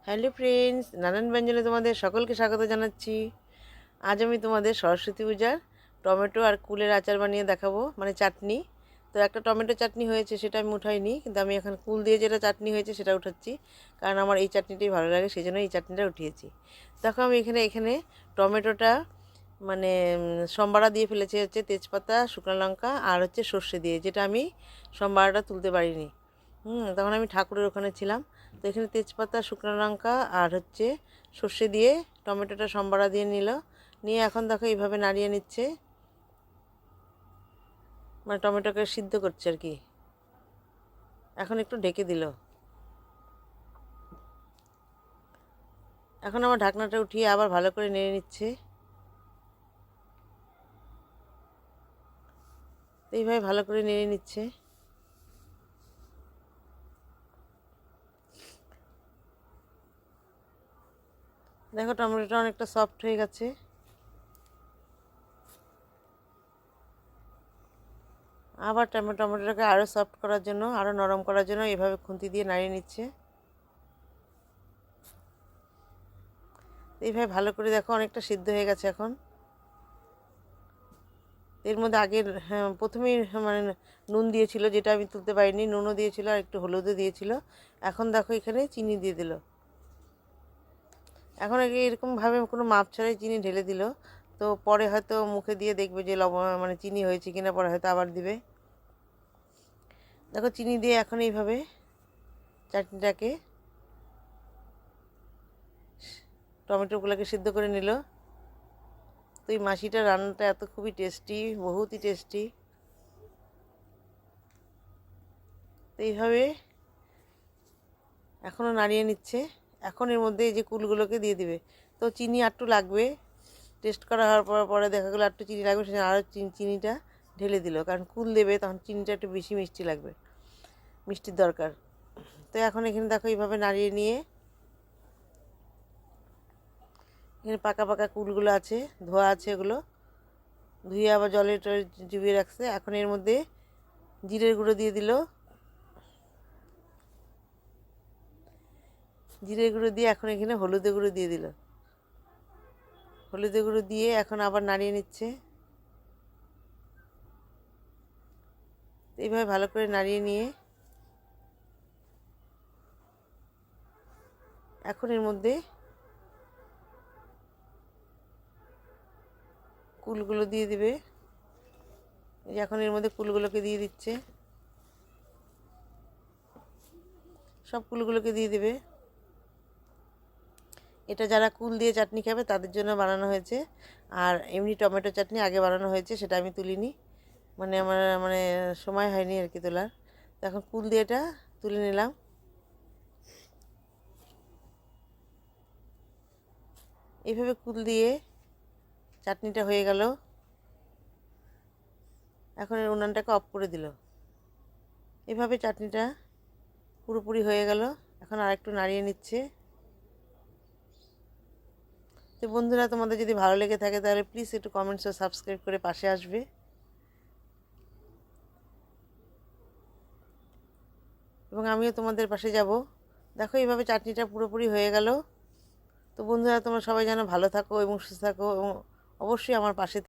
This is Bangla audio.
হ্যালো ফ্রেন্ডস, নানান ব্যঞ্জনে তোমাদের সকলকে স্বাগত জানাচ্ছি। আজ আমি তোমাদের সরস্বতী পূজার টমেটো আর কুলের আচার বানিয়ে দেখাবো, মানে চাটনি। তো একটা টমেটো চাটনি হয়েছে, সেটা আমি উঠাইনি, কিন্তু আমি এখন কুল দিয়ে যেটা চাটনি হয়েছে সেটা উঠাচ্ছি, কারণ আমার এই চাটনিটাই ভালো লাগে, সেই জন্য এই চাটনিটা উঠিয়েছি। দেখো আমি এখানে এখানে টমেটোটা মানে সম্বারা দিয়ে ফেলেছি, হচ্ছে তেজপাতা, শুকনো লঙ্কা আর হচ্ছে সর্ষে দিয়ে, যেটা আমি সম্বারাটা তুলতে পারিনি। তখন আমি ঠাকুরের ওখানে ছিলাম। তো এখানে তেজপাতা, শুকনো লঙ্কা আর হচ্ছে সর্ষে দিয়ে টমেটোটা সম্বারা দিয়ে নিয়ে এখন দেখো এইভাবে নাড়িয়ে নিচ্ছে, মানে টমেটোকে সিদ্ধ করছে আর কি। এখন একটু ঢেকে দিল। এখন আমার ঢাকনাটা উঠিয়ে আবার ভালো করে নেড়ে নিচ্ছে। এইভাবে ভালো করে নেড়ে নিচ্ছে। দেখো টমেটোটা অনেকটা সফট হয়ে গেছে। আবার টমেটোটাকে আরও সফট করার জন্য, আরও নরম করার জন্য এভাবে খুন্তি দিয়ে নাড়িয়ে নিচ্ছে। এইভাবে ভালো করে দেখো অনেকটা সিদ্ধ হয়ে গেছে এখন। এর মধ্যে আগের প্রথমেই মানে নুন দিয়েছিল, যেটা আমি তুলতে পারিনি, নুনও দিয়েছিল আর একটু হলুদও দিয়েছিল। এখন দেখো এখানে চিনি দিয়ে দিল। এখন আগে এরকমভাবে কোনো মাপ ছাড়াই চিনি ঢেলে দিল। তো পরে হয়তো মুখে দিয়ে দেখবে যে লবণ মানে চিনি হয়েছে কিনা, পরে হয়তো আবার দিবে। দেখো চিনি দিয়ে এখন এইভাবে চাটনিটাকে, টমেটোগুলোকে সিদ্ধ করে নিল। তো এই মাসিটার রান্নাটা এত খুবই টেস্টি, বহুতই টেস্টি। তো এইভাবে এখনও নাড়িয়ে নিচ্ছে। এখন এর মধ্যে এই যে কুলগুলোকে দিয়ে দিবে। তো চিনি আরটু লাগবে, টেস্ট করা হওয়ার পরে দেখা গেলো একটু চিনি লাগবে, সেজন্য আরও চিনিটা ঢেলে দিল, কারণ কুল দেবে তখন চিনিটা একটু বেশি মিষ্টি লাগবে, মিষ্টির দরকার। তো এখন এখানে দেখো এইভাবে নাড়িয়ে নিয়ে, এখানে পাকা পাকা কুলগুলো আছে, ধোয়া আছে, এগুলো ধুয়ে আবার জলে টলে চুবিয়ে রাখছে। এখন এর মধ্যে জিরের গুঁড়ো দিয়ে দিল। জিরের গুঁড়ো দিয়ে এখন এখানে হলুদের গুঁড়ো দিয়ে দিল। হলুদের গুঁড়ো দিয়ে এখন আবার নাড়িয়ে নিচ্ছে। এইভাবে ভালো করে নাড়িয়ে নিয়ে এখন এর মধ্যে কুলগুলো দিয়ে দিবে। এই যে এখন এর মধ্যে কুলগুলোকে দিয়ে দিচ্ছে, সব কুলগুলোকে দিয়ে দিবে। এটা যারা কুল দিয়ে চাটনি খাবে তাদের জন্য বানানো হয়েছে, আর এমনি টমেটো চাটনি আগে বানানো হয়েছে, সেটা আমি তুলিনি, মানে আমার মানে সময় হয়নি আর কি তোলার। তো এখন কুল দিয়ে এটা তুলে নিলাম। এইভাবে কুল দিয়ে চাটনিটা হয়ে গেল। এখন এর উনানটাকে অফ করে দিল। এভাবে চাটনিটা পুরোপুরি হয়ে গেল। এখন আর একটু নাড়িয়ে নিচ্ছে। তো বন্ধুরা, তোমাদের যদি ভালো লেগে থাকে তাহলে প্লিজ একটু কমেন্টস ও সাবস্ক্রাইব করে পাশে আসবে, এবং আমিও তোমাদের পাশে যাব। দেখো এইভাবে চাটনিটা পুরোপুরি হয়ে গেল। তো বন্ধুরা, তোমরা সবাই যেন ভালো থাকো এবং সুস্থ থাকো, এবং অবশ্যই আমার পাশে